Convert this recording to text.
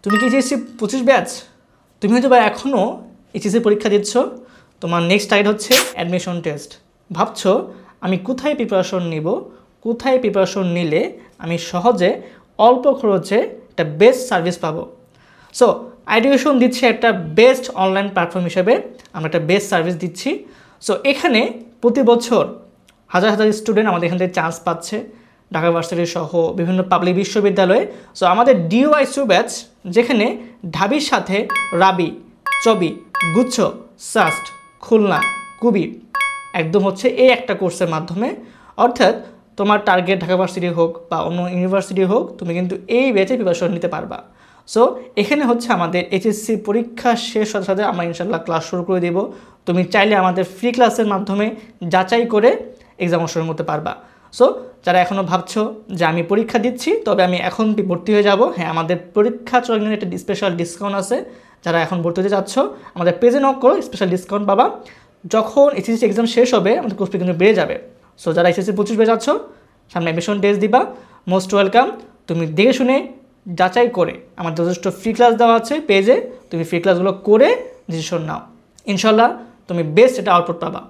তুমি কি HSC 25 batch? তুমি হয়তো বা এখনও এইচএসসি পরীক্ষা দিচ্ছ, তোমার নেক্সট টার্গেট হচ্ছে অ্যাডমিশন টেস্ট। ভাবছো আমি কোথায় প্রিপারেশন নিব, কোথায় প্রিপারেশন নিলে আমি সহজে অল্প খরচে একটা বেস্ট সার্ভিস পাবো। সো এডুকেশন দিচ্ছে একটা বেস্ট অনলাইন প্ল্যাটফর্ম হিসেবে, আমরা একটা বেস্ট সার্ভিস দিচ্ছি। সো এখানে প্রতি বছর হাজার হাজার স্টুডেন্ট আমাদের এখান থেকে চান্স পাচ্ছে, ঢাকা ভার্সিটি সহ বিভিন্ন পাবলিক বিশ্ববিদ্যালয়ে। সো আমাদের ডিওআইসু ব্যাচ, যেখানে ঢাবির সাথে রাবি, চবি, গুচ্ছ, সাস্ট, খুলনা, কুবি একদম হচ্ছে এই একটা কোর্সের মাধ্যমে, অর্থাৎ তোমার টার্গেট ঢাকা ভার্সিটি হোক বা অন্য ইউনিভার্সিটি হোক, তুমি কিন্তু এই ব্যাচে প্রিপারেশন নিতে পারবা। সো এখানে হচ্ছে আমাদের এইচএসসি পরীক্ষা শেষ সাথে সাথে আমরা ইনশাল্লাহ ক্লাস শুরু করে দেব। তুমি চাইলে আমাদের ফ্রি ক্লাসের মাধ্যমে যাচাই করে এক্সাম শুরু করতে পারবা। সো যারা এখনও ভাবছো যে আমি পরীক্ষা দিচ্ছি তবে আমি এখন ভর্তি হয়ে যাব, হ্যাঁ আমাদের পরীক্ষা চলাকালীন একটা স্পেশাল ডিসকাউন্ট আছে। যারা এখন ভর্তি হতে যাচ্ছ আমাদের পেজে নক করো, স্পেশাল ডিসকাউন্ট পাবা। যখন এইচএসসি এক্সাম শেষ হবে আমাদের কোর্স ফি কিন্তু বেড়ে যাবে। সো যারা এইচএসসি 25 বেড়ে যাচ্ছ, সামনে অ্যাডমিশন টেস্ট দিবা, মোস্ট ওয়েলকাম। তুমি দেখে শুনে যাচাই করে আমার যথেষ্ট ফ্রি ক্লাস দেওয়া আছে পেজে, তুমি ফ্রি ক্লাসগুলো করে ডিসিশন নাও, ইনশাল্লাহ তুমি বেস্ট এটা আউটপুট পাবা।